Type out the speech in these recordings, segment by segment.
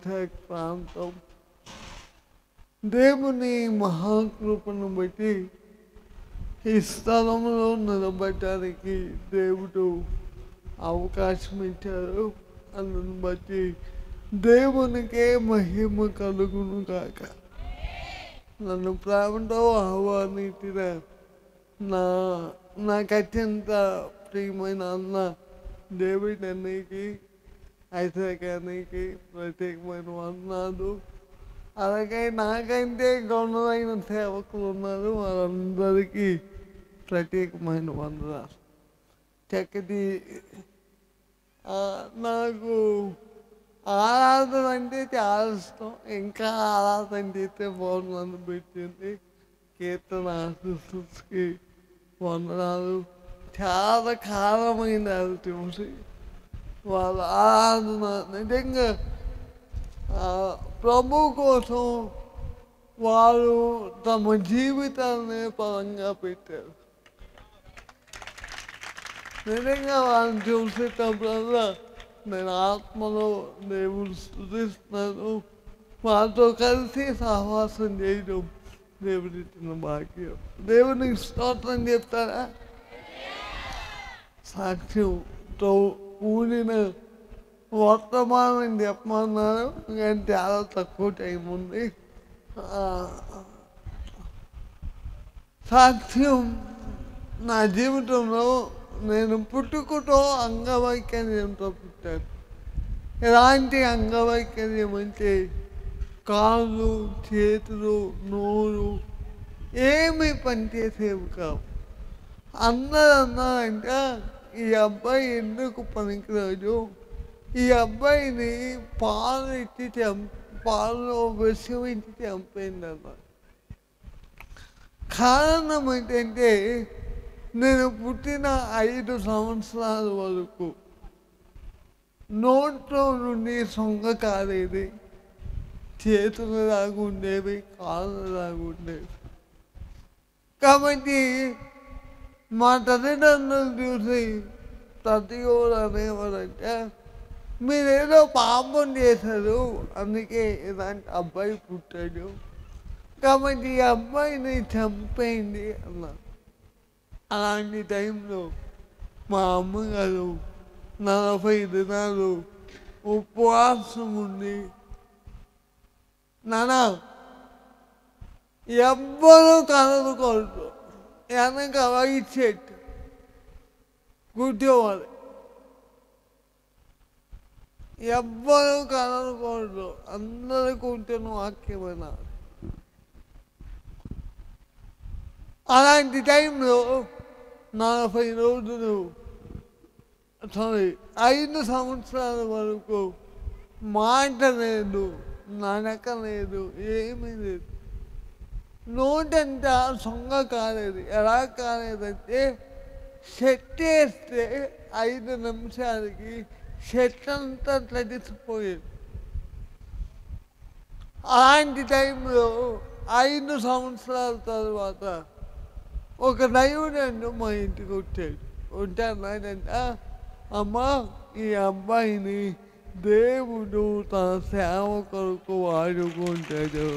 వైజాగ్ ప్రాంతం దేవుని మహాకృపను బట్టి ఈ స్థలంలో నిలబడటానికి దేవుడు అవకాశం ఇచ్చారు. అందుని బట్టి దేవునికే మహిమ కలుగును గాక. నన్ను ప్రేమతో ఆహ్వానించిన నాకు అత్యంత ప్రియమైన అన్న డేవిడ్ అన్నయ్యకి, ఐజాక్ అన్నయ్యకి ప్రత్యేకమైన వందనాలు. అలాగే నాకంటే గౌరవమైన సేవకులు ఉన్నారు, వారందరికీ ప్రత్యేకమైన వందనాలు. చక్కటి నాకు ఆరాధన అంటే చాలా ఇష్టం. ఇంకా ఆరాధన చేస్తే బాగుందని పెట్టింది. కీర్తన ఆశీస్సుకి వందనాలు. చాలా కాలమైన చూసి వాళ్ళ ఆరాధన నిజంగా ప్రభు కోసం వారు తమ జీవితాన్ని పరంగా పెట్టారు. నిజంగా వాళ్ళని చూసేటప్పుడల్లా నేను ఆత్మలో దేవుడు స్తుతిస్తున్నాను. వాళ్ళతో కలిసి సహవాసం చేయడం దేవుడి ఇచ్చిన భాగ్యం. దేవునికి స్తోత్రం చెప్తారా? సాక్ష్యంతో కూడిన వర్తమానం చెప్పమన్నారు, కానీ చాలా తక్కువ టైం ఉంది. సాక్ష్యం నా జీవితంలో నేను పుట్టుకతో అంగవైకల్యంతో పుట్టాను. ఎలాంటి అంగవైకల్యం అంటే కాళ్ళు, చేతులు, నోరు ఏమి పనిచేసేవి కావు. అందరూ అన్నారంటే ఈ అబ్బాయి ఎందుకు పనికిరాదు, ఈ అబ్బాయిని పాలు విషం ఇచ్చి చంపేయండి అన్నారు. కారణం ఏంటంటే నేను పుట్టిన 5 సంవత్సరాల వరకు నోట్లో నుండి సొంగ కారేది, చేతులు లాగుండేవి, కాళ్ళు లాగుండేవి. కాబట్టి మా తల్లిదండ్రులు చూసి ప్రతి ఒక్కరు అనేవారంటే మీరేదో పాపం చేశారు, అందుకే ఇలాంటి అబ్బాయి పుట్టాడు, కాబట్టి ఈ అబ్బాయిని చంపేయండి అన్నారు. అలాంటి టైంలో మా అమ్మగారు 40 దినాలు ఉపవాసం ఉండి, నాన్న ఎవ్వరూ కదలకూడదు, వెనక వైట్ షర్ట్ కూర్చోవాలి, ఎవ్వరూ కదలకూడదు, అందరూ కూర్చొని వాక్యమైనా. అలాంటి టైంలో 40 రోజులు 5 సంవత్సరాల వరకు మాట లేదు, నడక లేదు, ఏమీ లేదు. నోటంతా సొంగ కాలేదు. ఎలా కాలేదంటే షర్ట్ వేస్తే 5 నిమిషాలకి షర్ట్ అంతా తడిసిపోయేది. అలాంటి టైంలో 5 సంవత్సరాల తర్వాత ఒక దైవజనుడు మా ఇంటికి వచ్చాడు. ఉంటానంట, అమ్మా ఈ అబ్బాయిని దేవుడు తన సేవ కొరకు వాడుకుంటాడు.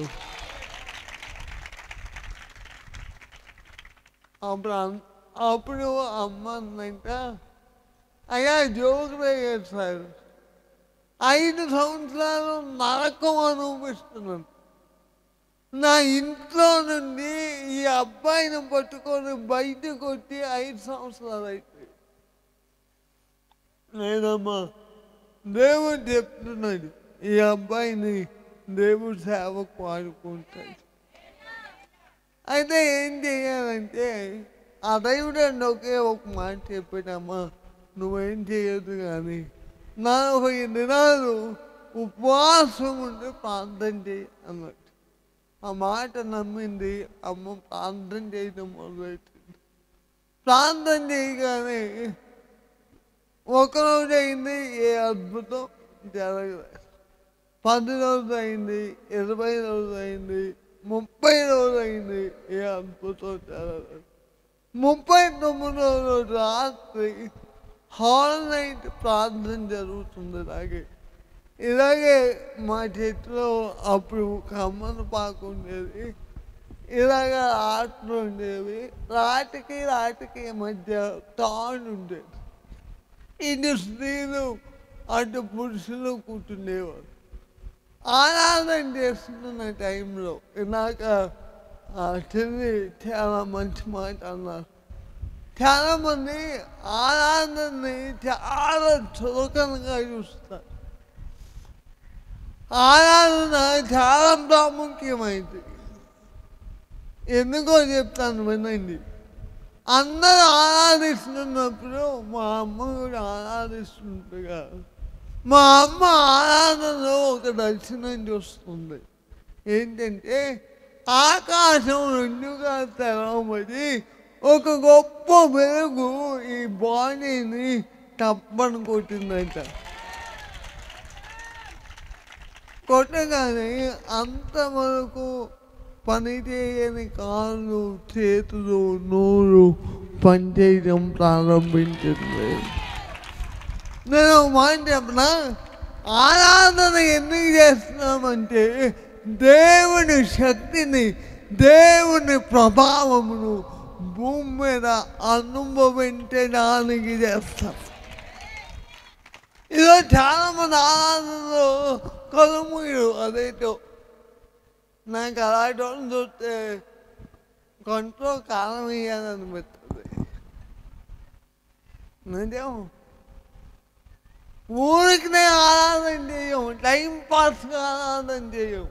అప్పుడు అమ్మ అందంట, అయ్యా జోకులు చేస్తారు, 5 సంవత్సరాలు నరకం అనుభవిస్తున్నాను. నా ఇంట్లో నుండి ఈ అబ్బాయిని పట్టుకొని బయటకు వచ్చి 5 సంవత్సరాలు అయిపోయి. లేదమ్మా, దేవుడు చెప్తున్నాడు ఈ అబ్బాయిని దేవుడు సేవకు వాడుకుంటాడు. అయితే ఏం చేయాలంటే ఆ దేవుడు ఒకే ఒక మాట చెప్పాడమ్మా, నువ్వేం చేయొద్దు కానీ 40 దినాలు ఉపవాసం ఉండి ప్రార్థన చేయి అన్నట్టు. ఆ మాట నమ్మింది అమ్మ. ప్రార్థన చేయడం మొదలెట్టింది. ప్రార్థన చేయగానే 1 రోజు అయింది, ఏ అద్భుతం జరగలేదు. 10 రోజులు అయింది, 20 రోజులు అయింది, 30 రోజులు అయింది, ఏ అద్భుతం జరగలేదు. 39వ రోజు రాత్రి హాల్ నైట్ ప్రార్థన జరుగుతుంది. అలాగే ఇలాగే మా చేతిలో అప్పుడు కమ్మన పాకు ఉండేది, ఇలాగ ఆటలు ఉండేవి, రాటికి మధ్య తాడు ఉండేది. ఇటు స్త్రీలు అటు పురుషులు కూర్చుండేవారు. ఆరాధన చేస్తున్న టైంలో ఇందాక చెల్లి చాలా మంచి మాట అన్నారు. చాలామంది ఆరాధనని చాలా చులకనగా చూస్తారు. ఆరాధన చాలా ప్రాముఖ్యమైంది. ఎందుకో చెప్తాను వినండి. అందరూ ఆరాధిస్తున్నప్పుడు మా అమ్మ కూడా ఆరాధిస్తుండగా మా అమ్మ ఆరాధనలో ఒక దర్శనం చూస్తుంది. ఏంటంటే ఆకాశం రెండుగా తెరవబడి ఒక గొప్ప వెలుగు ఈ బాడీని తప్పని కొట్టిందంట. కొట్టగానే అంతవరకు పనిచేయని కాళ్ళు, చేతులు, నోరు పనిచేయడం ప్రారంభించింది. నేను మాట చెప్పిన, ఆరాధన ఎందుకు చేస్తున్నామంటే దేవుని శక్తిని, దేవుని ప్రభావమును భూమి మీద అనుభవించడానికి చేస్తాం. ఈరోజు చాలామంది ఆరాధనలో కలుముడు అదేటో నాకు అలాంటి వాళ్ళని చూస్తే కొంట్లో కాలం వేయాలనిపిస్తుంది. నిజం. ఊరికినే ఆరాధన చేయం, టైం పాస్గా ఆరాధన చేయం.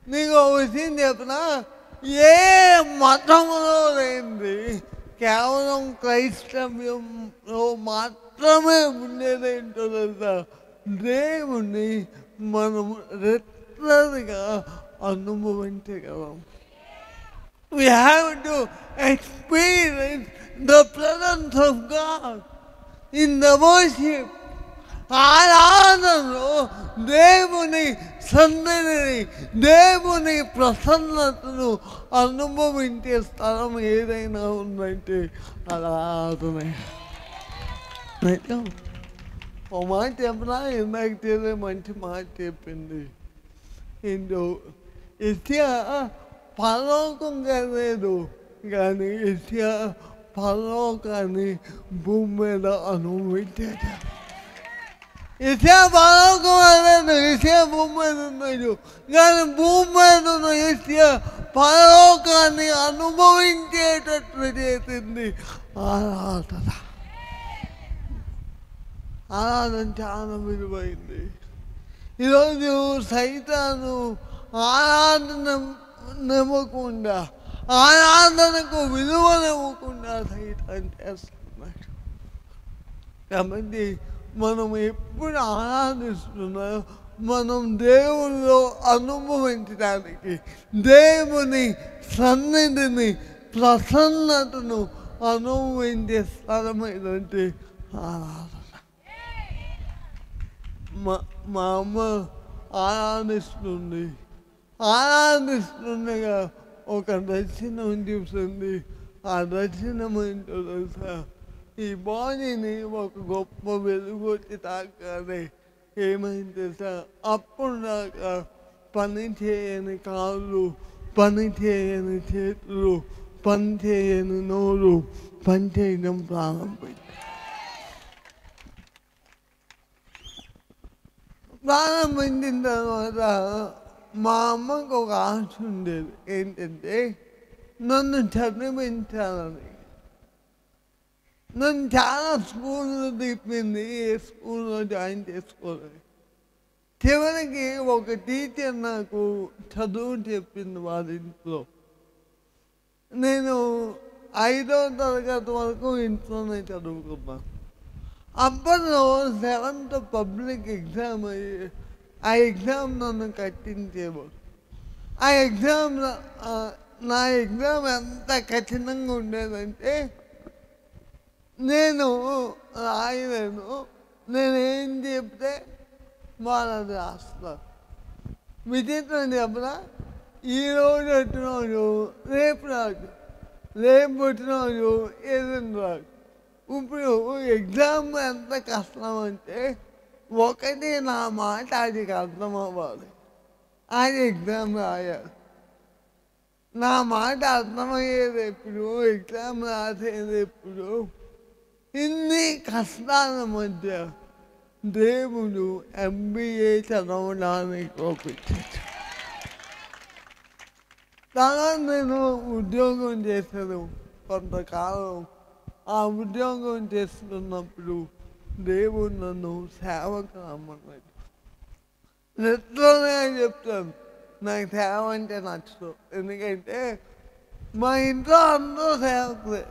నీకు ఒక విషయం చెప్పినా, ఏ మతంలో లేనిది కేవలం క్రైస్తవ్యంలో మాత్రమే ఉండేదేంటో తెలుసా, దేవుణ్ణి మనం రెట్లగా అనుభవించగలం. We have to experience the presence of God in the worship. ఆరాధనలో దేవుని సన్నిధిని, దేవుని ప్రసన్నతను అనుభవించే స్థలం ఏదైనా ఉందంటే ఆరాధన. ఓ మాట చెప్పినా, ఇందాక చేసే మంచి మాట చెప్పింది. ఏంటో ఎస్యా పరలోకం కలేదు, కానీ ఎస్యా పరలోకాన్ని భూమి మీద అనుభవించాడు. ఎస్యా పరలోకం అనేది ఎస్యా భూమి మీద ఉన్నాడు, కానీ భూమి మీద ఉన్న ఎస్యా పరలోకాన్ని అనుభవించేటట్లు చేసింది ఆరాధన. ఆరాధన చాలా విలువైంది. ఈరోజు సైతాను ఆరాధననివ్వకుండా, ఆరాధనకు విలువనివ్వకుండా సైతాన్ని చేస్తున్నాడు. కాబట్టి మనం ఎప్పుడు ఆరాధిస్తున్నా మనం దేవుల్లో అనుభవించడానికి, దేవుని సన్నిధిని, ప్రసన్నతను అనుభవించే స్థలం ఏదంటే ఆరాధన. మా అమ్మ ఆరాధిస్తుండగా ఒక దర్శనం చూసింది. ఆ దర్శనం ఏంటో తెలుసా, ఈ బాడీని ఒక గొప్ప వెలుగు వచ్చి తాకాలి. ఏమైంది తెలుసా, అప్పుడు దాకా పని చేయని కాళ్ళు, పని చేయని చేతులు, పని చేయని నోరు పని చేయడం ప్రారంభించింది. ప్రారంభించిన తర్వాత మా అమ్మకు ఒక ఆశ ఉండేది. ఏంటంటే నన్ను చదివించాలని. నన్ను చాలా స్కూల్లో తిప్పింది, ఏ స్కూల్లో జాయిన్ చేసుకోలేదు. చివరికి ఒక టీచర్ నాకు చదువు చెప్పింది వాళ్ళ ఇంట్లో. నేను 5వ తరగతి వరకు ఇంట్లోనే చదువుకున్నాను. అప్పట్లో 7th పబ్లిక్ ఎగ్జామ్ అయ్యి ఆ ఎగ్జామ్ నన్ను కట్టించేవారు. ఆ ఎగ్జామ్ నా ఎగ్జామ్ ఎంత కఠినంగా ఉండేదంటే నేను రాయలేను, నేనేం చెప్తే వాళ్ళది రాస్తారు. విచిత్రం చెప్పిన, ఈరోజు వచ్చినోడు రేపు రాదు, రేపు వచ్చినోడు ఏదైనా రాదు. ఇప్పుడు ఎగ్జామ్ ఎంత కష్టం అంటే ఒకటి నా మాట ఆయనకి అర్థం అవ్వాలి. ఆయన ఎగ్జామ్ రాయాలి. నా మాట అర్థమయ్యేది ఎప్పుడు, ఎగ్జామ్ రాసేది ఎప్పుడు? ఇన్ని కష్టాల మధ్య దేవుడు MBA చదవడానికి ఒప్పించాడు. తర్వాత నేను ఉద్యోగం చేశాను కొంతకాలం. ఆ ఉద్యోగం చేస్తున్నప్పుడు దేవుడు నన్ను సేవకు రమ్మన్నాడు. నిజంగా చెప్తాను, నాకు సేవ అంటే నచ్చదు. ఎందుకంటే మా ఇంట్లో అందరూ సేవకులే.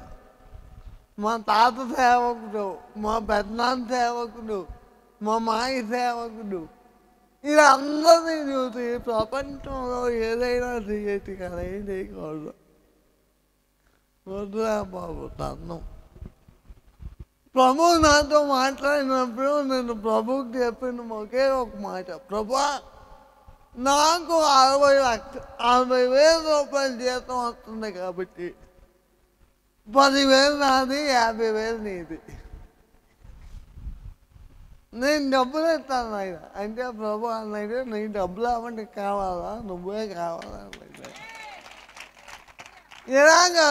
మా తాత సేవకుడు, మా పెద్దనాన్న సేవకుడు, మా మాయ సేవకుడు. ఇది అందరినీ చూసి ప్రపంచంలో ఏదైనా చేయొచ్చు కదా, ఏం చేయకూడదు. వద్దురా బాబు తన్నం. ప్రభు నాతో మాట్లాడినప్పుడు నేను ప్రభుకి చెప్పిన ఒకే ఒక మాట, ప్రభా నాకు 60,000 రూపాయల జీతం వస్తుంది కాబట్టి 10,000 నాది, 50,000 నీది. నేను డబ్బులు ఇస్తాను ఆయన అంటే ప్రభు అన్నాడు, నీకు డబ్బులు అవ్వండి కావాలా, నువ్వే కావాలా అన్నాడు. ఇలాగా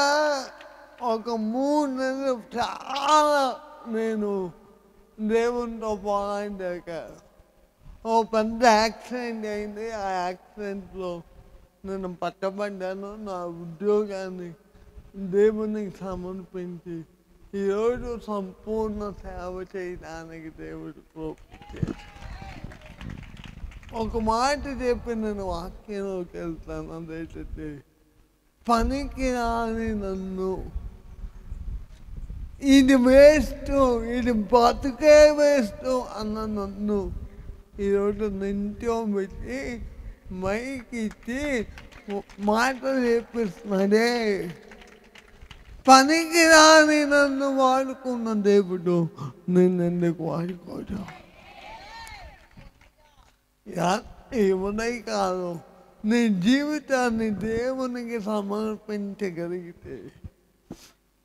ఒక 3 నెలలు చాలా నేను దేవునితో పోరాడాక ఓ పెద్ద యాక్సిడెంట్ అయింది. ఆ యాక్సిడెంట్లో నేను పట్టబడ్డాను. నా ఉద్యోగాన్ని దేవునికి సమర్పించి ఈరోజు సంపూర్ణ సేవ చేయడానికి దేవుడు ప్రోత్సహించాడు. ఒక మాట చెప్పి నేను వాక్యంలోకి వెళ్తాను. అదేంటంటే, పనికి రాని నన్ను, ఇది వేస్ట్, ఇది బతుకే వేస్ట్ అన్న నన్ను ఈరోజు నించోబెట్టి మైక్ ఇచ్చి మాటలు చెప్పిస్తున్నాడే. పనికి రాని నన్ను వాడుకున్న దేవుడు నిన్నెందుకు వాడుకోడు? ఏమునై కాదు, నీ జీవితాన్ని దేవునికి సమర్పించగలిగితే,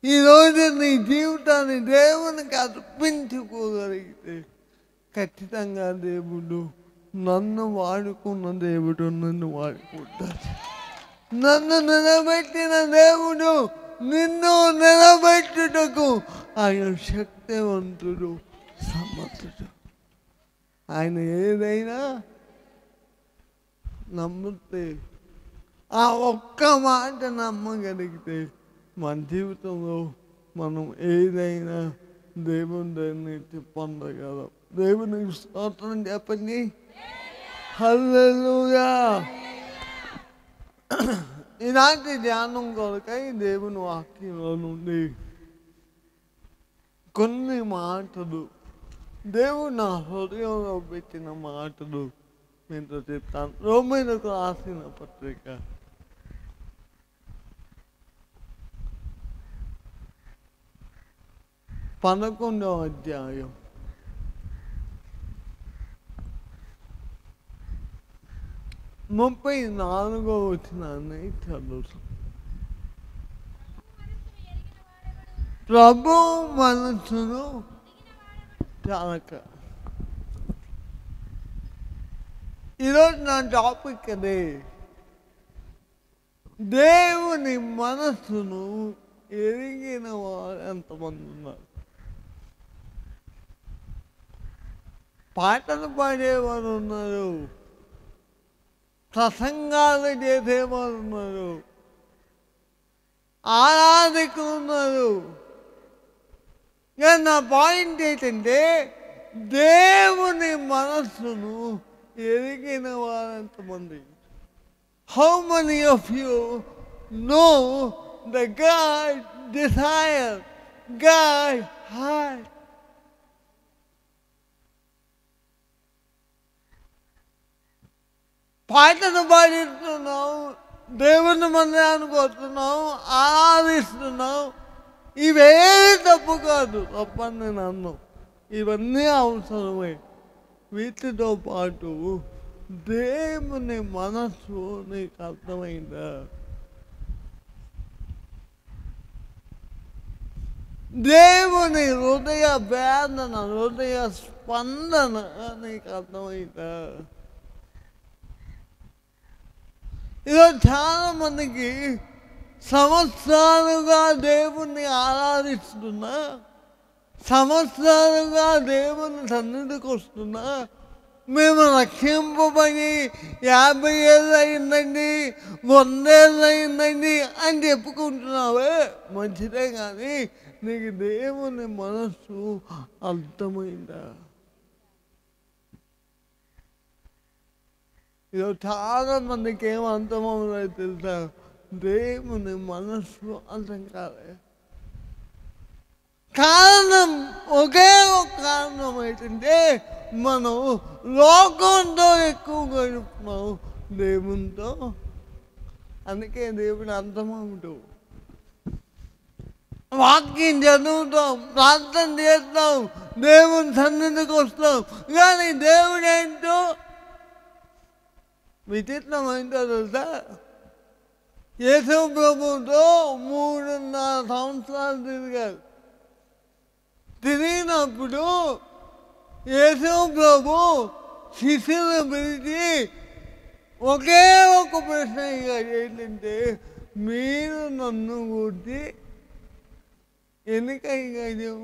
ఈరోజు నీ జీవితాన్ని దేవునికి అర్పించుకోగలిగితే ఖచ్చితంగా దేవుడు నన్ను వాడుకున్న దేవుడు నన్ను వాడుకుంటాడు. నన్ను నిలబెట్టిన దేవుడు నిన్ను నిలబెట్టుటకు ఆయన శక్తివంతుడు, సమర్థుడు. ఆయన ఏదైనా నమ్మితే, ఆ ఒక్క మాట నమ్మగలిగితే మన జీవితంలో మనం ఏదైనా దేవుని దగ్గర పొందగలం. దేవునికి స్తోత్రం చెప్పండి. హల్లెలూయా. ఇలాంటి ధ్యానం కొరకై దేవుని వాక్యంలో నుండి కొన్ని మాటలు, దేవుడు నా హృదయంలో పెట్టిన మాటలు మీతో చెప్తాను. రోమీయులకు రాసిన పత్రిక 11వ అధ్యాయం 34వ వచనాన్ని చదువుతాం. ప్రభు మనసును చాలక. ఈరోజు నా టాపిక్ అదే, దేవుని మనస్సును ఎరిగిన వారు ఎంతమంది ఉన్నారు? పాటలు పాడేవారు ఉన్నారు, ప్రసంగాలు చేసేవారు ఉన్నారు, ఆరాధకులు ఉన్నారు. నా పాయింట్ ఏంటంటే, దేవుని మనస్సును ఎరిగిన వారెంతమంది? How many of you know the God desire, God heart? పాటలు పాడిస్తున్నాం, దేవుని మందిరానికి వస్తున్నాం, ఆరాధిస్తున్నాం. ఇవేవి తప్పు కాదు, తప్పని నేను అన్నాను. ఇవన్నీ అవసరమే. వీటితో పాటు దేవుని మనస్సు నీకు అర్థమైందా? దేవుని హృదయ వేదన, హృదయ స్పందన నీకు అర్థమైందా? ఈరోజు చాలా మందికి సంవత్సరాలుగా దేవుణ్ణి ఆరాధిస్తున్నా, సంవత్సరాలుగా దేవుని సన్నిధికి వస్తున్నా, మేము రక్షింపబడి 50 ఏళ్ళు అయిందండి, 100 ఏళ్ళు అయిందండి అని చెప్పుకుంటున్నావే మంచిదే, కానీ నీకు దేవుని మనస్సు అర్థమైందా? ఈరోజు చాలా మందికి ఏం అర్థమవుతుందో తెలుసా? దేవుని మనస్సు అర్థం కాలే. కారణం ఒకే ఒక కారణం ఏంటంటే మనం లోకంతో ఎక్కువ గడుపుతున్నాం, దేవునితో అందుకే దేవుని అర్థమవుతాం. వాక్యం చదువుతాం, ప్రార్థన చేస్తాం, దేవుని సన్నిధికి వస్తాం, కానీ దేవుడు ఏంటో విచిత్రం ఏంటో తెలుసా? యేసు ప్రభుతో 3.5 సంవత్సరాలు తిరిగారు. తిరిగినప్పుడు యేసు ప్రభు శిష్యులను పిలిచి ఒకే ఒక ప్రశ్న ఏంటంటే, మీరు నన్ను గురించి ఎందుకయ్యారు?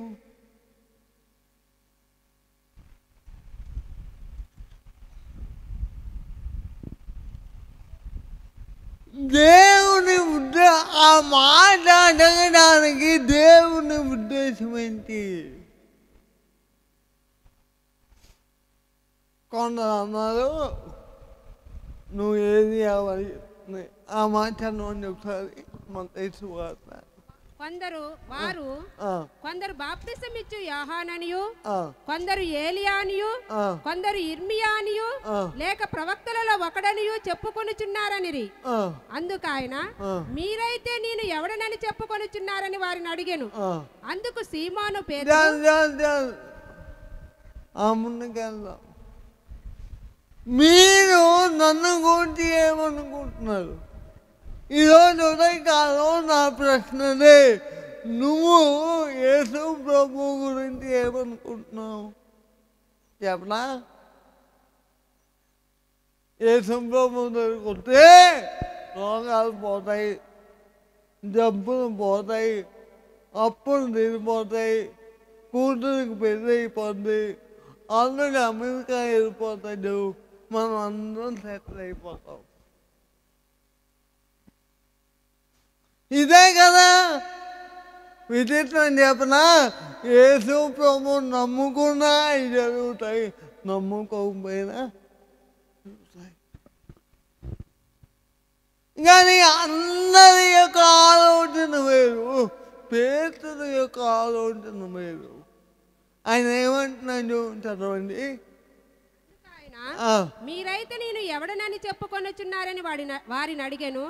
దేవుని ఆ మాట అడగడానికి దేవుని ఉద్దేశం ఏంటి? కొందరు అన్నారు, నువ్వు ఏది అవ్వాలి ఆ మాట నువ్వు ఒకసారి మన వార్త. కొందరు బాప్తిసం ఇచ్చు యోహాననియు, కొందరు ఏలియానియు, కొందరు ఇర్మియానియు లేక ప్రవక్తలలో ఒకడనియు చెప్పుకొనుచున్నారనిరి. అందుకు ఆయన, మీరైతే నేను ఎవడనని చెప్పుకొనుచున్నారని వారిని అడిగాను. అందుకు సీమోను పేతురు, మీరు నన్ను గురించి ఏమనుకుంటున్నారు? ఈరోజు ఉదయకాలం నా ప్రశ్నలే, నువ్వు యేసు ప్రభు గురించి ఏమనుకుంటున్నావు చెప్పనా? యేసు ప్రభు దొరికితే రోగాలు పోతాయి, జబ్బులు పోతాయి, అప్పులు తీరిపోతాయి, కూతురికి పెళ్ళి అయిపోద్ది, అల్లుడు అమెరికా వెళ్ళిపోతాడు, మనం అందరం సెటిల్ అయిపోతాం. ఇదే కదా విచిత్రం చెప్పనా? యేసు ప్రభు నమ్ముకున్నా ఇవి జరుగుతాయి, నమ్ముకోకపోయినా జరుగుతాయి. కానీ అందరి యొక్క ఆలోచన వేరు, పేతురు యొక్క ఆలోచన వేరు. ఆయన ఏమంటున్నాడు చదవండి. మీరైతే నేను ఎవడనని చెప్పుకొనుచున్నారని వారిని అడిగాను.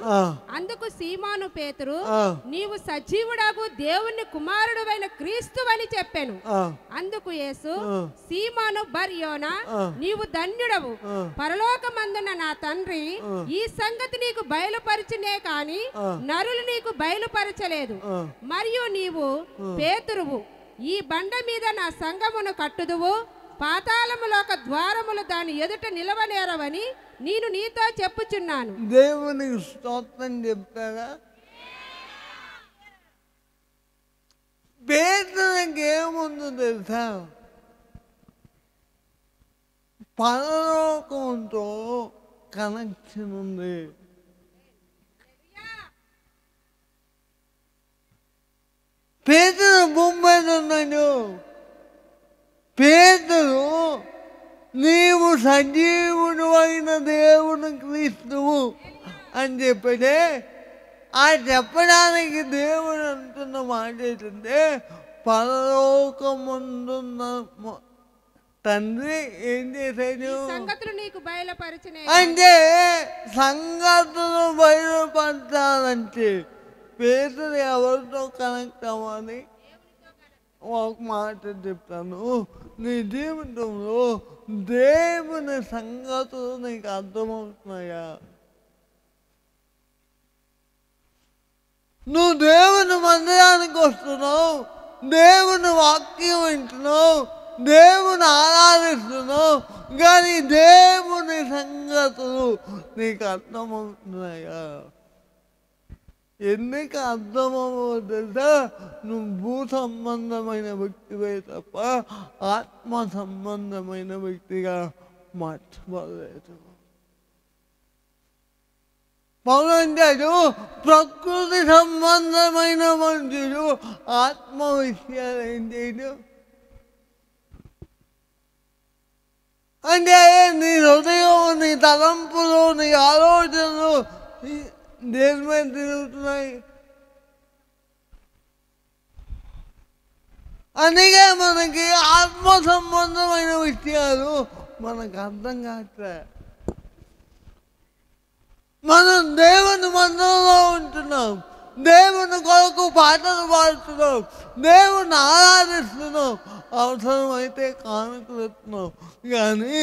అందుకు సీమోను పేతురు, నీవు సజీవుడగు దేవుని కుమారుడువైన క్రీస్తు అని చెప్పాను. అందుకు యేసు, సీమోను బర్యోనా, నీవు ధన్యుడవు, పరలోకమందున నా తండ్రి ఈ సంగతి నీకు బయలుపరచునే కాని నరులు నీకు బయలుపరచలేదు. మరియు నీవు పేతురువు, ఈ బండ మీద నా సంఘమును కట్టుదువు, పాతాళములోక ద్వారములు దాని ఎదుట నిలవనేరవని నేను నీతో చెప్పుచున్నాను. దేవునికి స్తోత్రం చెప్తారా? పేతురుకి ఏముందో తెలుసా? పరలోకంతో కనెక్షన్ ఉంది. పేతురు భూమి మీద ఉన్నాడు. పేతురు, నీవు సజీవుడు అయిన దేవుని క్రీస్తువు అని చెప్పితే, ఆ చెప్పడానికి దేవుడు అంటున్న మాట ఏంటంటే, పరలోకముందున్న తండ్రి ఏం చేశాడు అంటే సంగతులు బయలుపరచాలంటే పేతురు ఎవరితో కనెక్ట్ అవ్వాలి? ఒక మాట చెప్తాను, నీ జీవితంలో దేవుని సంగతులు నీకు అర్థమవుతున్నాయా? నువ్వు దేవుని మందిరానికి వస్తున్నావు, దేవుని వాక్యం వింటున్నావు, దేవుని ఆరాధిస్తున్నావు, కానీ దేవుని సంగతులు నీకు అర్థమవుతున్నాయా? ఎందుకు అర్థమవుతుందా? నువ్వు భూ సంబంధమైన వ్యక్తివే తప్ప ఆత్మ సంబంధమైన వ్యక్తిగా మార్చబడలేదు. పౌరంటాడు ప్రకృతి సంబంధమైన మనుషులు ఆత్మ విషయాలు ఏం చేయడు అంటే నీ హృదయం, నీ తలంపులు, నీ ఆలోచనలు దేని మీద తిరుగుతున్నాయి. అందుకే మనకి ఆత్మ సంబంధమైన విషయాలు మనకు అర్థం కావట్లే. మనం దేవుని మందిరంలో ఉంటున్నాం, దేవుని కొరకు పాటలు పాడుతున్నాం, దేవుని ఆరాధిస్తున్నాం, అవసరమైతే కానుకలు ఇస్తున్నాం. కానీ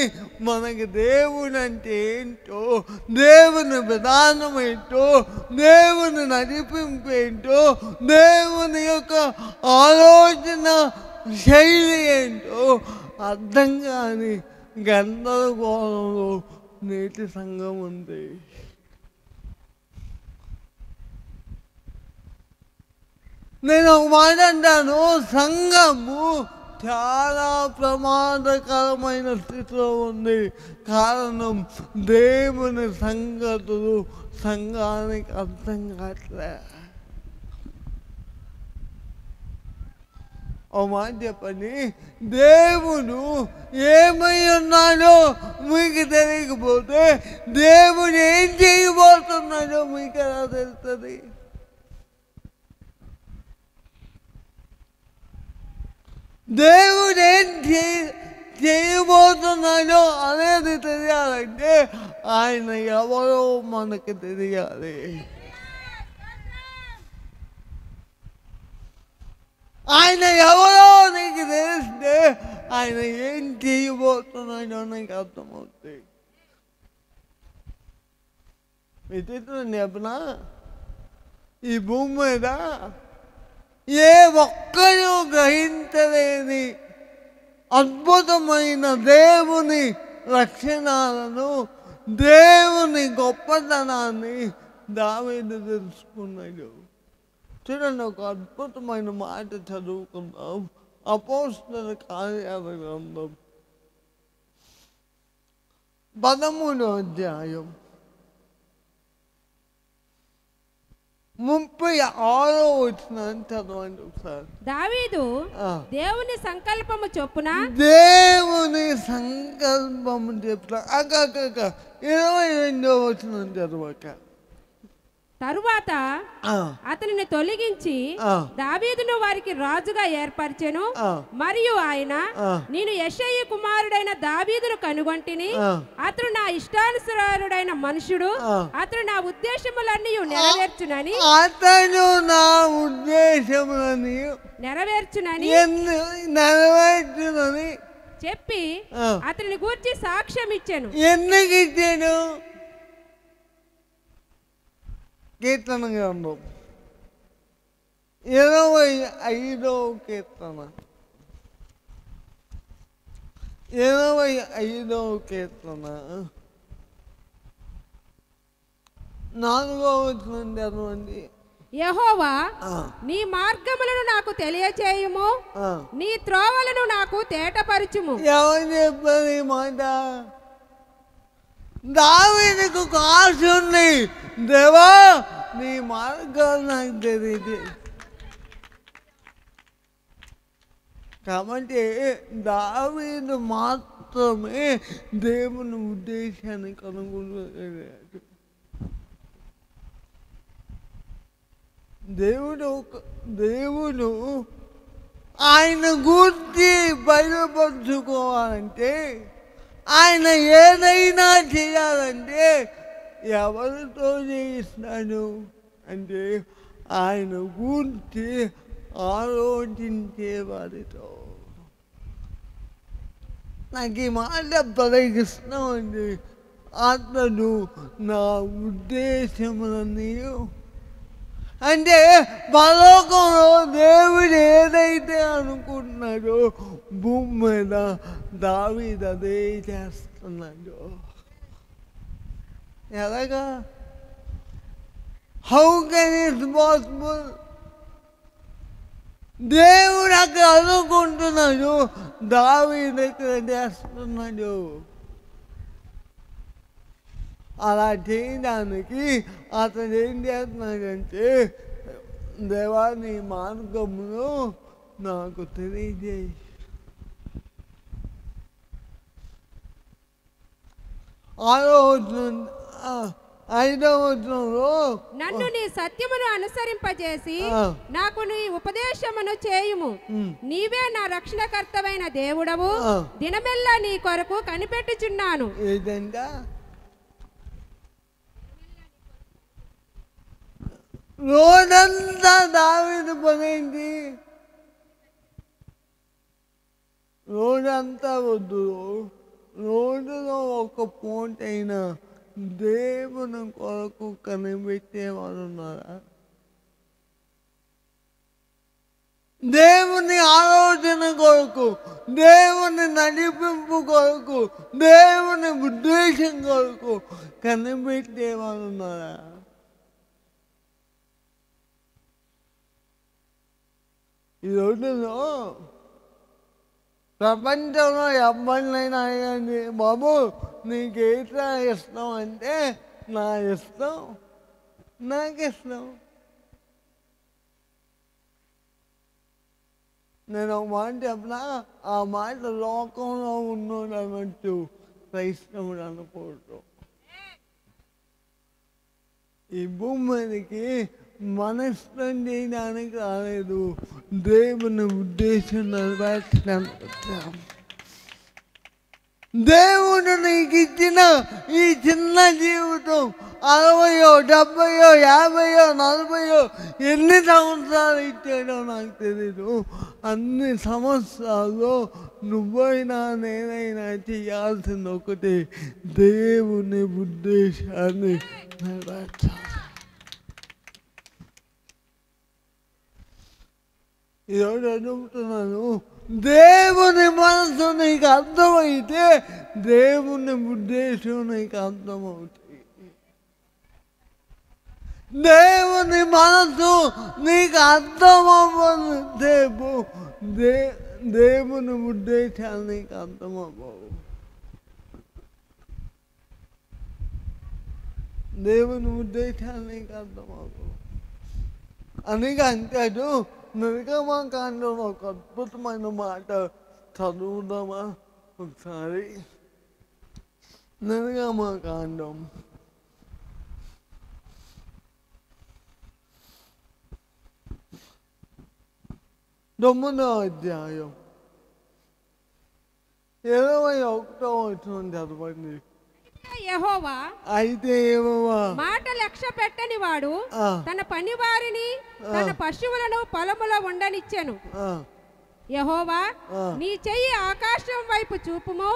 మనకి దేవుని అంటే ఏంటో, దేవుని విధానం ఏంటో, దేవుని నడిపింపు ఏంటో, దేవుని యొక్క ఆలోచన శైలి ఏంటో అర్థం కాని గందరగోళంలో నేటి సంఘం ఉంది. నేను ఒక మాట అంటాను, సంఘము చాలా ప్రమాదకరమైన స్థితిలో ఉంది. కారణం దేవుని సంగతులు సంఘానికి అర్థం కావట్లే. ఓ మాట చెప్పండి, దేవుడు ఏమై ఉన్నాడో మీకు తెలియకపోతే దేవుడు ఏం చేయబోతున్నాడో మీకు ఎలా తెలుస్తుంది? దేవుడు ఏం చేయబోతున్నాడో అనేది తెలియాలంటే ఆయన ఎవరో మనకి తెలియాలి. ఆయన ఎవరో నీకు తెలిస్తే ఆయన ఏం చేయబోతున్నాడో నీకు అర్థమవుతుంది. విచిత్రం చెప్పనా, ఈ భూమి మీద ఏ ఒక్కరూ గ్రహించలేని అద్భుతమైన దేవుని లక్షణాలను, దేవుని గొప్పతనాన్ని దావీదు తెలుసుకున్నాడు. చూడండి, ఒక అద్భుతమైన మాట చదువుకుందాం. అపోస్తలుల కార్యాల గ్రంథం 13వ అధ్యాయం 36వ వచనం చదవండి ఒకసారి. దావీదు దేవుని సంకల్పము చొప్పున, దేవుని సంకల్పము చెప్తా 22వ వచనం చదవక. తరువాత అతనిని తొలగించి దావీదును వారికి రాజుగా ఏర్పరిచెను. మరియు ఆయన, నేను యెషయి కుమారుడైన దావీదును కనుగొంటిని, అతడు నా ఇష్టానుసారుడైన మనుషుడు, అతడు నా ఉద్దేశములన్నీ నెరవేర్చునని నెరవేర్చునని చెప్పి అతని గూర్చి సాక్ష్యం ఇచ్చాను. ఎందుకు ఇచ్చాను? కీర్తన గ్రంథం 25వ కీర్తన 25వ కీర్తన 4వ వచనం చదవండి. యెహోవా, నీ మార్గములను నాకు తెలియచేయుము, నీ త్రోవలను నాకు తేటపరచుము. ఎవరు చెప్పారు ఈ మాట? దావీదుకు ఆశ ఉంది, దేవా నీ మార్గాలు నాకు తెలియదు. కాబట్టి దావీదు మాత్రమే దేవుని ఉద్దేశాన్ని కనుగొనగలిగాడు. దేవుడు ఆయన గురించి బయలుపరుచుకోవాలంటే, ఆయన ఏదైనా చేయాలంటే ఎవరితో చేయిస్తాడు అంటే ఆయన గురించి ఆలోచించే వారితో. నాకు ఈ మాట ప్రయోగిస్తున్నాం అండి. అతడు నా ఉద్దేశములని అంటే పరలోకంలో దేవుడు ఏదైతే అనుకుంటున్నాడో భూమి మీద దావీదు అదే చేస్తున్నాడు. ఎలాగా? How can it possible? దేవుడు అక్కడ అనుకుంటున్నాడు, దావీదు ఇక్కడ చేస్తున్నాడు. అలా చేయడానికి అతను ఏం చేస్తున్నాడంటే, దేవా నీ మార్గమును నాకు తెలియజేయి. నన్ను నీ సత్యమును అనుసరింపజేసి నాకు నీ ఉపదేశమును చేయుము. నీవే నా రక్షణకర్తవైన దేవుడవు, దినమెల్లా నీ కొరకు కనిపెట్టుచున్నాను. ఏదంటే రోజంతా దావీదు పనేంటి? రోజంతా వద్దు, రోజులో ఒక పూట అయినా దేవుని కొరకు కనిపెట్టేవారు ఉన్నారా? దేవుని ఆలోచన కొరకు, దేవుని నడిపింపు కొరకు, దేవుని ఉద్దేశం కొరకు కనిపెట్టేవారు ఉన్నారా? ఈ రోజుల్లో ప్రపంచంలో ఎవరినైనా అయ్యండి, బాబు నీకేట్లా ఇష్టం అంటే, నా ఇష్టం నాకు ఇష్టం. నేను ఒక మాట చెప్పినా ఆ మాట లోకంలో ఉన్నోడు అనొచ్చు, క్రైస్తవుడు అనకూడదు. ఈ భూమి మీదకి మన ఇష్టం చేయడానికి రాలేదు, దేవుని ఉద్దేశం నెరవేర్చడానికి వచ్చాం. దేవుడు నీకు ఇచ్చిన ఈ చిన్న జీవితం 60, 70, 50, 40 ఎన్ని సంవత్సరాలు ఇచ్చాడో నాకు తెలీదు. అన్ని సంవత్సరాలు నువ్వైనా నేనైనా చేయాల్సింది ఒకటి, దేవుని ఉద్దేశాన్ని నెరవేర్చాలి. ఈరోజు అడుగుతున్నాను, దేవుని మనసు నీకు అర్థమైతే దేవుని ఉద్దేశం నీకు అర్థమవుతాయి. దేవుని మనసు నీకు అర్థమవ్వదు, దేవుని ఉద్దేశాలు నీకు అర్థమవ్వవు. దేవుని ఉద్దేశాలు నీకు అర్థమవ్వవు. అందుకే అంటాడు, నిర్గమకాండం ఒక అద్భుతమైన మాట చదువుదామా ఒకసారి? నిర్గమకాండం 9వ అధ్యాయం 21వ వచనం చదవండి. యెహోవా అయితే యెహోవా మాట లక్ష్య పెట్టని వాడు తన పని వారిని తన పశువులను పొలములో ఉండనిచ్చెను. యెహోవా నీ చెయ్యి ఆకాశం వైపు చూపుము,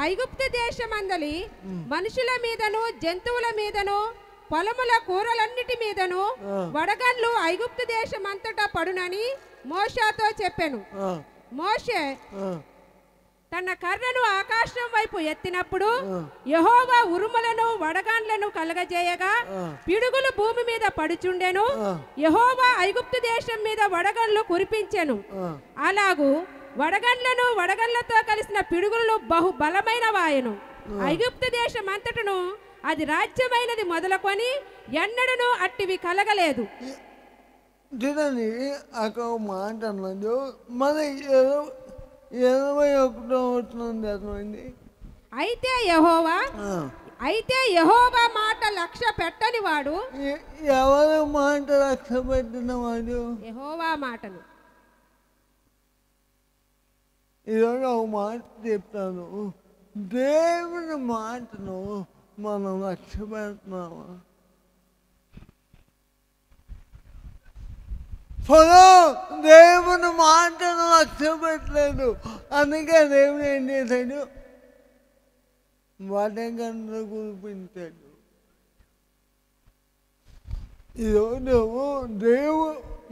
ఐగుప్తు దేశమందలి మనుషుల మీదను జంతువుల మీదను పొలముల కూరలన్నిటి మీదను వడగండ్లు ఐగుప్తు దేశమంతటా పడునని మోషేతో చెప్పెను. మోషే తన కర్రను ఆకాశం వైపు ఎత్తినప్పుడు యెహోవా ఉరుములను వడగాండ్లను కలగజేయగా పిడుగులు భూమి మీద పడుచుండెను. యెహోవా ఐగుప్తు దేశం మీద వడగండ్లు కురిపించెను. అలాగూ వడగండ్లను వడగండ్లతో కలిసిన పిడుగులను బహు బలమైన వాయను. ఐగుప్తు దేశం అంతటను అది రాజ్యమైనది మొదలుకొని ఎన్నడను అట్టివి కలగలేదు. చూడండి, అక్కడ మాట అన్నది మన 21వ వచనం చదవండి. అయితే యెహోవా మాట లక్ష్య పెట్టని వాడు. ఎవరి మాట లక్ష్య పెట్టిన వాడు? యెహోవా మాటను. ఈరోజు ఒక మాట చెప్తాను, దేవుని మాటను మనం లక్ష్య పెడుతున్నామా? దేవుని మాటను లక్ష్య పెట్టలేదు. అందుకే దేవుడు ఏం చేశాడు? వడగండ్లు కురిపించాడు. ఈరోజు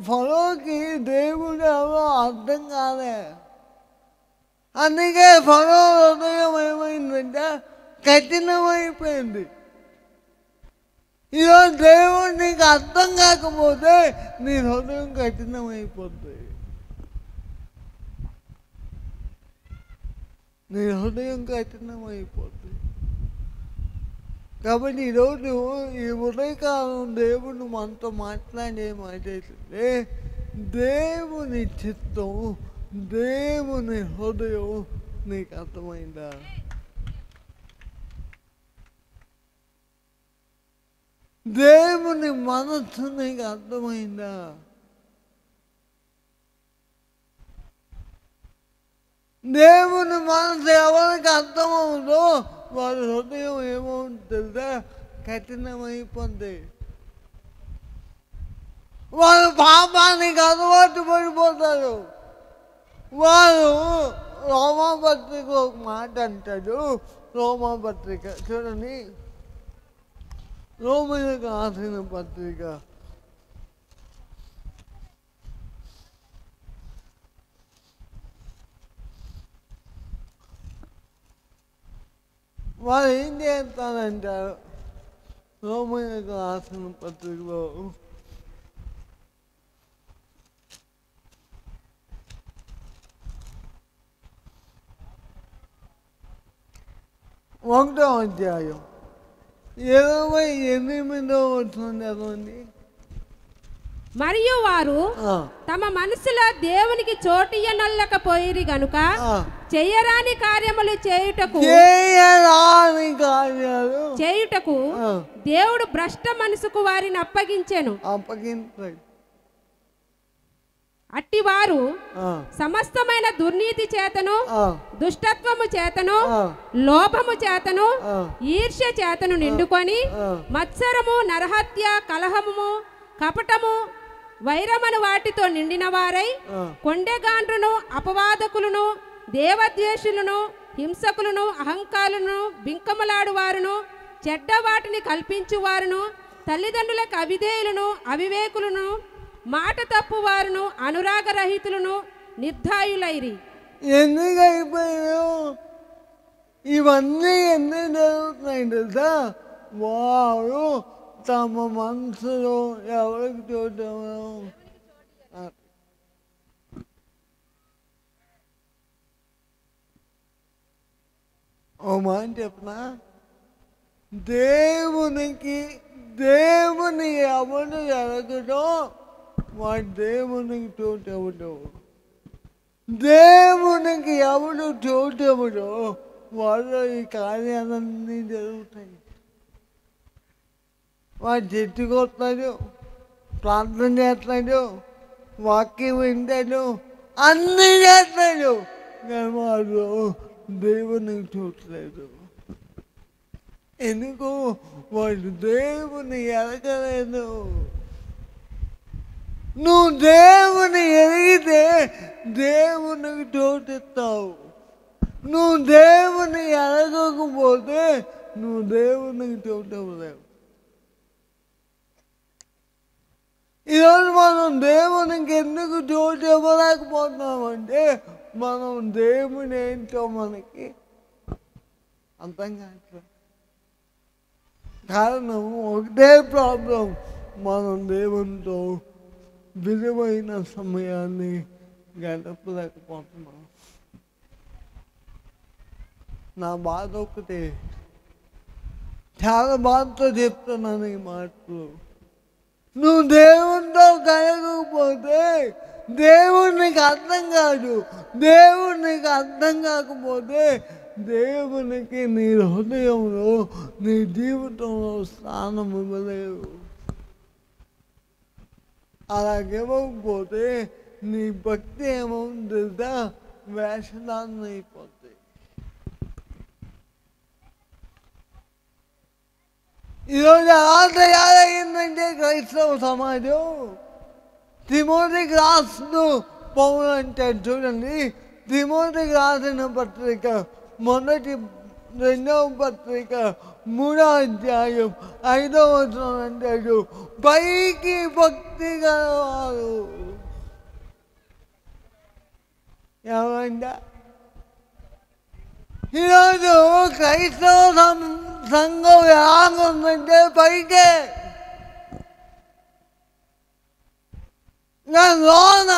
ఫరోకి దేవుడు ఎవరో అర్థం కాలే. అందుకే ఫరో హృదయం ఏమైందంటే కఠినమైపోయింది. ఈరోజు దేవుడు నీకు అర్థం కాకపోతే నీ హృదయం కఠినమైపోతుంది. నీ హృదయం కఠినమైపోతుంది. కాబట్టి ఈరోజు ఈ ఉదయకాలం దేవుడు మనతో మాట్లాడే మాట ఏంటంటే దేవుని చిత్తం, దేవుని హృదయం నీకు అర్థమైందా? దేవుని మనస్సు నీకు అర్థమైందా? దేవుని మనసు ఎవరికి అర్థమవుతుందో వారి హృదయం ఏమవుతుందా? కఠినమైపోద్ది. వారు పాపానికి అలవాటు పడిపోతారు. వారు రోమాపత్రిక ఒక మాట అంటాడు. రోమాపత్రిక చూడండి, రోమీయులకు రాసిన పత్రిక వారు ఏం చేస్తారంటారు? రోమీయులకు రాసిన పత్రికలో 1వ అధ్యాయం 28వ వచనం చదవండి. మరియు వారు తమ మనసులో దేవునికి చోటియ్యనొల్లకపోయిరి గనుక చేయరాని కార్యములు చేయుటకు దేవుడు భ్రష్ట మనసుకు వారిని అప్పగించెను. అట్టివారు సమస్తమైన దుర్నీతి చేతను, దుష్టత్వము చేతను, లోభము చేతను, ఈర్ష్య చేతను నిండుకొని మత్సరము, నరహత్య, కలహము, కపటము, వైరమను వాటితో నిండిన వారై కొండెగాండ్రును, అపవాదకులను, దేవద్వేషులను, హింసకులను, అహంకారులను, బింకములాడువారును, చెడ్డ వాటిని కల్పించువారును, తల్లిదండ్రులకు అవిధేయులను, అవివేకులను, మాట తప్పువారును, అనురాగరహితులను, నిర్ధాయులైరి. ఎందుకు అయిపోయారు ఇవన్నీ? ఎందుకు జరుగుతున్నాయి తెలుసా? వారు తమ మనసులో ఎవరికి చూడము. ఓ మాట చెప్పనా, దేవుని ఎవరు ఎరగడో వాడు దేవునికి చోటు ఎవడో, దేవునికి ఎవడు చోటు ఎవడో వాళ్ళు ఈ కార్యాలన్నీ జరుగుతాయి. వాడు చెట్టుకొస్తాడు, ప్రార్థన చేస్తాడు, వాక్యం వింటాడు, అన్నీ చేస్తాడు, కానీ వాడు దేవునికి చూడలేదు. ఎందుకు? వాడు దేవుని ఎరగలేదు. నువ్వు దేవుని ఎరిగితే దేవునికి చోటిస్తావు. నువ్వు దేవుని ఎరగకపోతే నువ్వు దేవునికి చోటు ఇవ్వలేవు. ఈరోజు మనం దేవునికి ఎందుకు చోటు ఇవ్వలేకపోతున్నామంటే మనం దేవుని ఏంటో మనకి అర్థం కావట్లేదు. కారణం ఒకటే ప్రాబ్లం, మనం దేవునితో విలువైన సమయాన్ని గడపలేకపోతున్నాం. నా బాధ ఒకటే, చాలా బాధతో చెప్తున్నాను ఈ మాటలు. నువ్వు దేవునితో కలగకపోతే దేవునికి అర్థం కాదు. దేవునికి అర్థం కాకపోతే దేవునికి నీ హృదయంలో, నీ జీవితంలో స్థానం ఇవ్వలేవు. అలాగేమకపోతే నీ భక్తి ఏమవుతుందా? వేషధారణ అయిపోతుంది. ఈరోజు ఎలా తయారయ్యిందంటే క్రైస్తవ సమాజం, తిమోతికి రాస్తూ పౌలు అంటాడు చూడండి. తిమోతికి రాసిన పత్రిక రెండవ పత్రిక 3వ అధ్యాయం 5వ వచనం అంటాడు, పైకి భక్తి గలవారు. ఏమంట? ఈరోజు క్రైస్తవ సంఘం ఎలాగుందంటే పైకే, నా లోన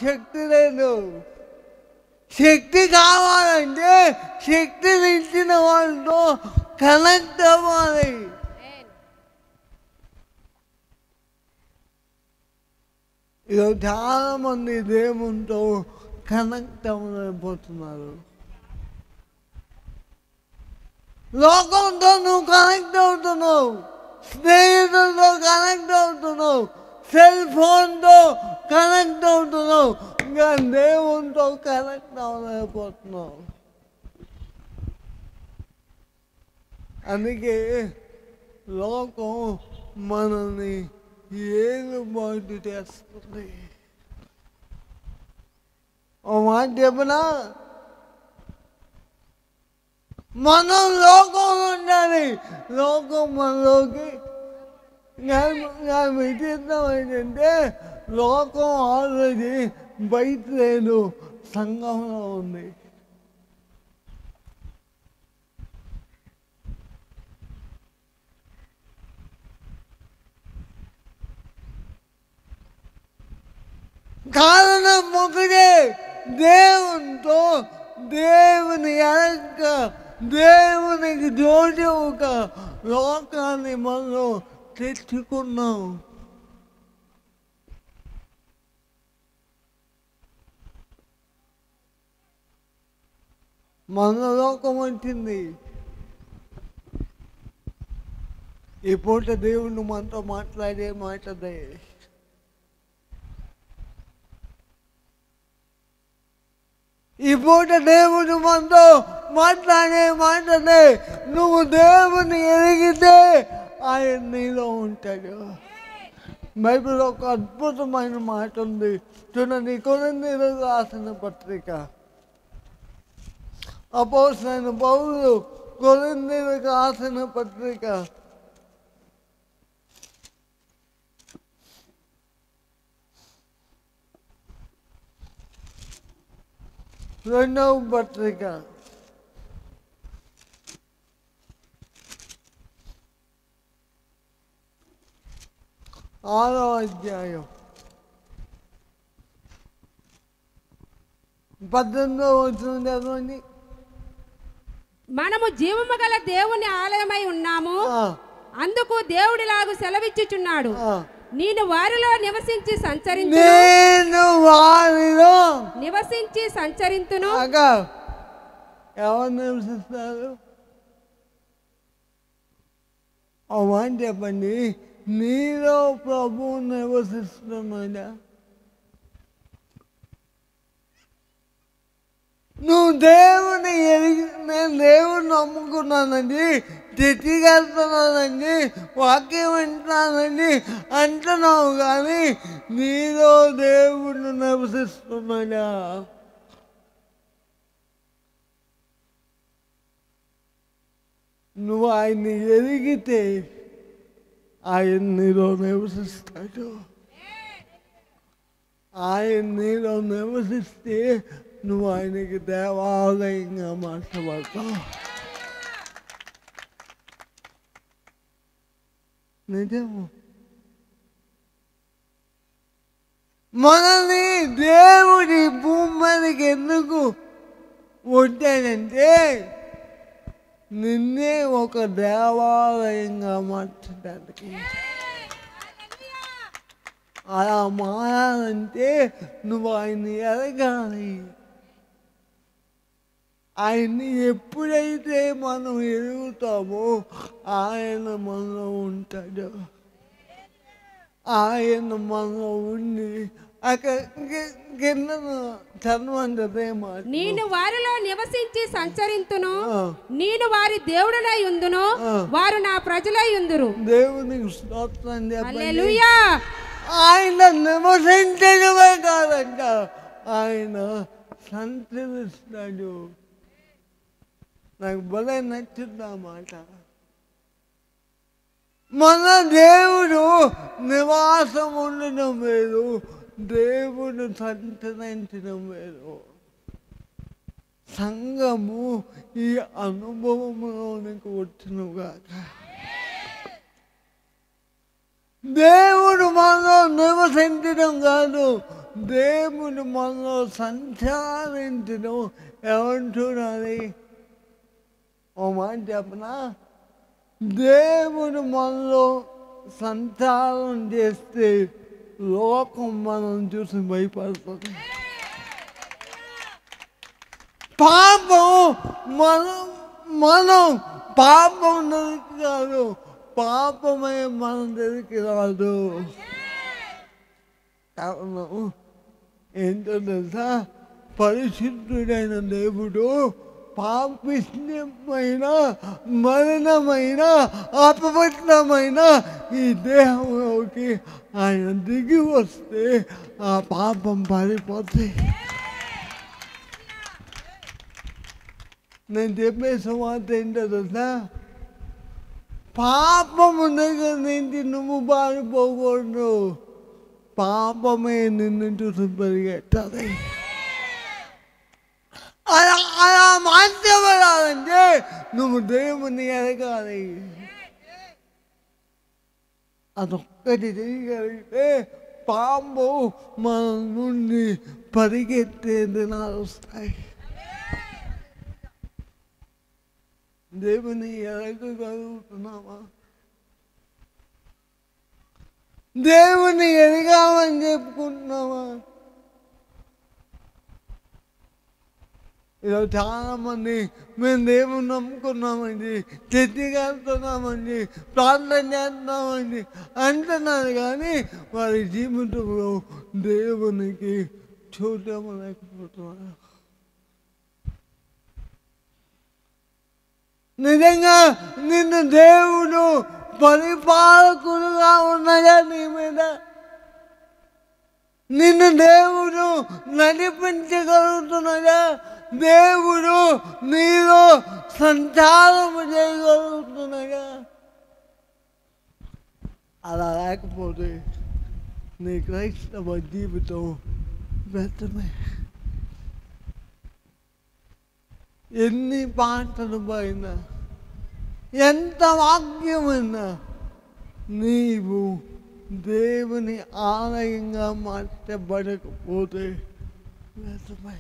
శక్తి లేదు. శక్తి కావాలంటే శక్తి ఇచ్చిన వాళ్ళతో కనెక్ట్ అవ్వాలి. ఈరోజు చాలా మంది దేవునితో కనెక్ట్ అవ్వలేకపోతున్నారు. లోకంతో నువ్వు కనెక్ట్ అవుతున్నావు, స్నేహితులతో కనెక్ట్ అవుతున్నావు, సెల్ ఫోన్తో కనెక్ట్ అవుతున్నావు, ఇంకా దేవునితో కనెక్ట్ అవ్వలేకపోతున్నావు. అందుకే లోకం మనల్ని ఏలుబాటు చేస్తుంది. ఓ మాట చెప్పనా, మనం లోకంలో ఉండాలి, లోకం మనలోకి. నా విచిత్రం ఏంటంటే లోకం ఆల్రెడీ బయట లేదు, సంఘంలో ఉంది. కారణం ఒకటే, దేవునితో దేవుని ఎరక, దేవునికి జోడి ఒక లోకాన్ని మనం తెచ్చుకున్నాం. మన లోకం వచ్చింది. ఈ పూట దేవుడు మనతో మాట్లాడే మాటదే. ఈ పూట దేవుడు మనతో మాట్లాడే మాటనే. నువ్వు దేవుని ఎరిగితే ఆయన నీలో ఉంటాడు. బైబిల్ ఒక అద్భుతమైన మాట ఉంది చూడండి. కొరింథీయులకు రాసిన పత్రిక, అపోస్తలుడైన పౌలు కొరింథీయులకు రాసిన పత్రిక 2వ పత్రిక 6వ అధ్యాయం 18వ వచనం చదవండి. మనము జీవము గల దేవుని ఆలయమై ఉన్నాము, అందుకు దేవుడిలాగు సెలవిచ్చుచున్నాడు, నేను వారిలో నివసించి సంచరింతును. ఎవరు నివసిస్తారు? అవన్నీ చెప్పండి. నీలో ప్రభువు నివసిస్తున్నాడా? నువ్వు దేవుని ఎరిగి, నేను దేవుని నమ్ముకున్నానండి, తెచ్చికెళ్తున్నానండి, వాక్యం వింటున్నానండి అంటున్నావు, కానీ నీలో దేవుడు నివసిస్తున్నాడా? నువ్వు ఆయన్ని ఎరిగితే ఆయన నీలో నివసిస్తాడు. ఆయన నీలో నివసిస్తే నువ్వు ఆయనకి దేవాలయంగా మార్చబడతావు. నిజము. మనల్ని దేవుడి భూమి మీదకి ఎందుకు వచ్చాడంటే నిన్నే ఒక దేవాలయంగా మార్చడానికి. అలా మారాలంటే నువ్వు ఆయన్ని ఎరగాలి. ఆయన్ని ఎప్పుడైతే మనం ఎరుగుతామో ఆయన మనలో ఉంటాడు. ఆయన మనలో ఉండి అక్కడ కింద చదవంటే నేను వారిలో నివసించి సంచరింతును, నేను వారి దేవుడనై ఉందును, వారు నా ప్రజలై ఉందురు. దేవునికి స్తోత్రం చెప్పండి. హల్లెలూయా. ఆయన నివసించడమే కాదంట, ఆయన సంచరిస్తాడు. నాకు భలే నచ్చింది ఆ మాట. మన దేవుడు నివాసం ఉండడం వేరు, దేవుడు సంచరించడం వేరు. సంఘము ఈ అనుభవంలోనికి వచ్చినగాక. దేవుడు మనలో నివసించడం కాదు, దేవుడు మనలో సంచారించడం. ఎవరు చూడాలి? ఓ మాట చెప్పనా? దేవుడు మనలో సంచారం చేస్తే లోకం మనం చూసి భయపడుతుంది. పాపం మనం పాపం దగ్గరికి రాదు, పాపమే మన దగ్గరికి రాదు. కారణం ఏంటో తెలుసా? పరిశుద్ధుడైన దేవుడు పాపిష్యమైన మరణమైన అపవిత్రమైన ఈ దేహంలోకి ఆయన దిగి వస్తే ఆ పాపం పారిపోతే. నేను చెప్పే సమాత ఏంటో తెలుసా? పాపము దగ్గర నుంచి నువ్వు పారిపోకూడదు, పాపమే నిన్ను చూసి పరిగెట్టాలి. అలా మార్చబడాలంటే నువ్వు దేవుని ఎరగాలి. అదొక్కటి చేయగలిగితే పాము మన నుండి పరిగెత్తే దినాలు వస్తాయి. దేవుని ఎరగగలుగుతున్నావా? దేవుని ఎరగామని చెప్పుకుంటున్నావా? ఈరోజు చాలామంది మేము దేవుని నమ్ముకున్నామండి, చర్చికి వెళ్తున్నామండి, ప్రార్థన చేస్తున్నామండి అంటున్నారు, కానీ వారి జీవితంలో దేవునికి చూడలేకపోతున్నారు. నిజంగా నిన్ను దేవుడు పరిపాలకులుగా ఉన్నాయా నీ మీద? నిన్ను దేవుడు నడిపించగలుగుతున్నాడా? దేవుడు నీలో సంచారం చేయగలుగుతున్నాడా? అలా లేకపోతే నీ క్రైస్తవ జీవితం వ్యర్థమే. ఎన్ని పాటలు పోయినా, ఎంత వాక్యమైనా నీవు దేవుని ఆలయంగా మార్చబడకపోతే వ్యర్థమే.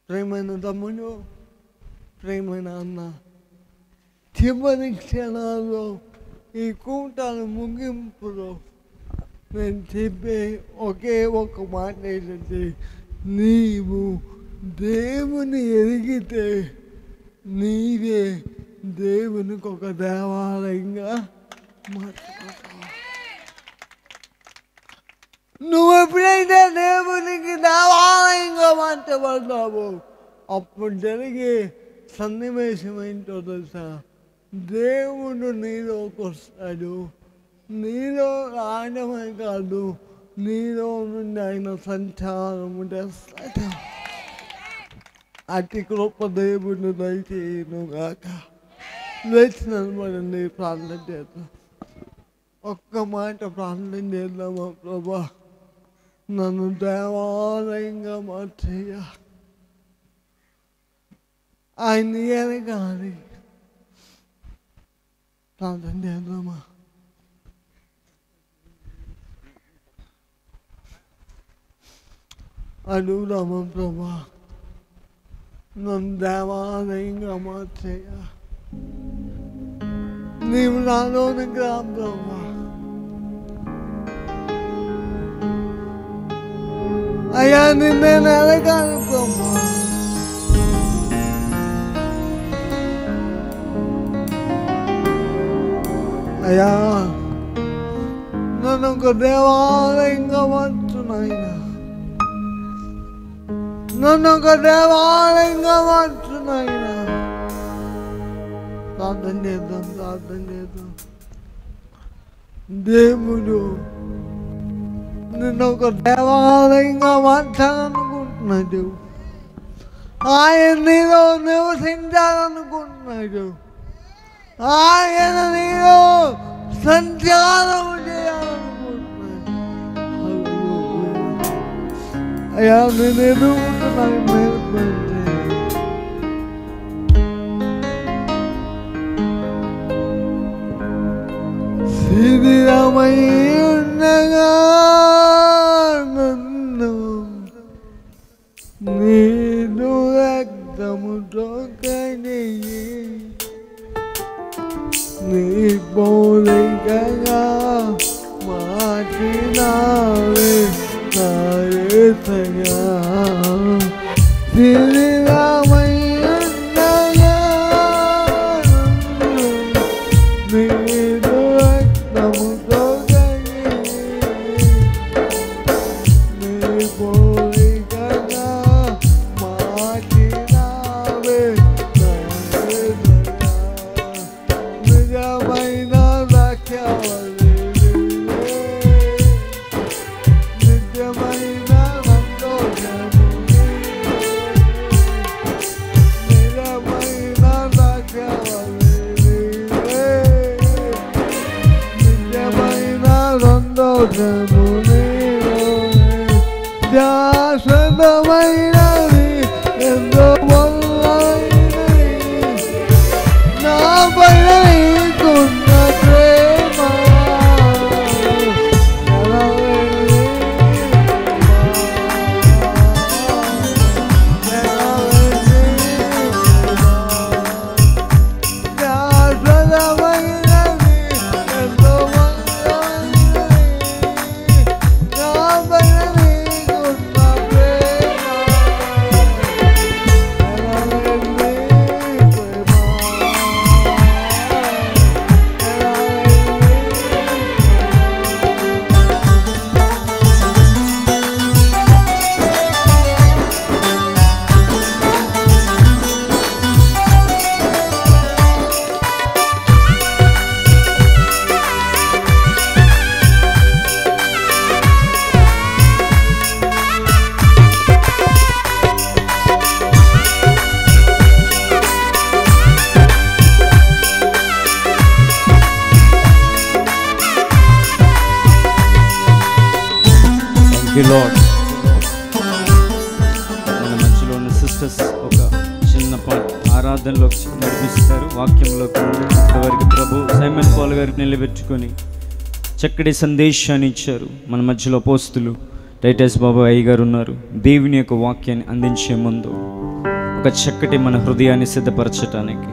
ప్రేమైన తమ్ముడు, ప్రేమైన అన్న, చివరి క్షణాల్లో ఈ కూటాల ముగింపులో నేను చెప్పే ఒకే ఒక మాట ఏంటంటే, నీవు దేవుని ఎరిగితే నీవే దేవునికి ఒక దేవాలయంగా మార్చుకుంటావు. నువ్వు ఎప్పుడైతే దేవునికి దేవాలయంగా మార్చబడతావో అప్పుడు జరిగే సన్నివేశం ఏంటో తెలుసా? దేవుడు నీలోకి వస్తాడు. నీలో రావడమే కాదు, నీలో నుండి ఆయన సంచారము చేస్తాడు. అతి కృప దేవుడు దయచేయను గాక. లేచి నిలబడండి, ప్రార్థన చేద్దాం. ఒక్క మాట ప్రార్థన చేద్దామా? ప్రభా, నన్ను దేవాలయంగా మార్చేయ. ఆయన ఎరగాలి. ప్రార్థన చేద్దామా? అడుగుదామా? ప్రభా, నన్ను దేవాలయంగా మార్చేయ. నీవు నాలోనికి రా ప్రభా. అయ్యా, నిన్నే ఎరగాలి ప్రభా. అయ్యా, నన్ను ఒక దేవాలయంగా మార్చునాయన. నన్ను ఒక దేవాలయంగా మార్చునాయన. ప్రార్థన చేద్దాం, ప్రార్థన చేద్దాం. దేవుడు నిన్ను ఒక దేవాలయంగా మార్చాలనుకుంటున్నాడు. ఆయన నీలో నివసించాలనుకుంటున్నాడు. ఆయన నీలో సంచారం చేయాలనుకుంటున్నాడు. అయ్యా నేను ఎదుగుతున్నాను నేర్పండి. శిథిలమై ఉండగా నన్ను నీదు రక్తముతో కడిగి నీ పోలికగా మార్చినావే నా యేసయ్యా. శిథిలమై ఉండగా నీదు రక్తముతో కడిగి నీ పోలికగా మార్చినావే నా యేసయ్యా. నిజమైన రక్షవలే నిజమైన సంతోషము నిజమైన రక్షవలే నిజమైన సంతోషము శాశ్వతమైనది ఎంతో మొదలైనది నాపై నీకున్న ప్రేమ శాశ్వతమైనది ఎంతో మొదలైనది నాపై నీకున్న ప్రేమ లార్డ్. మన మధ్యలో ఉన్న సిస్టర్స్ ఒక చిన్న పాట ఆరాధనలోకి నడిపిస్తారు. వాక్యంలోకి ఇప్పటివరకు ప్రభు సైమన్ పాల్ గారికి నిలబెట్టుకొని చక్కటి సందేశాన్ని ఇచ్చారు. మన మధ్యలో పోస్తులు టైటస్ బాబు అయ్య గారు ఉన్నారు. దేవుని యొక్క వాక్యాన్ని అందించే ముందు ఒక చక్కటి మన హృదయాన్ని సిద్ధపరచటానికి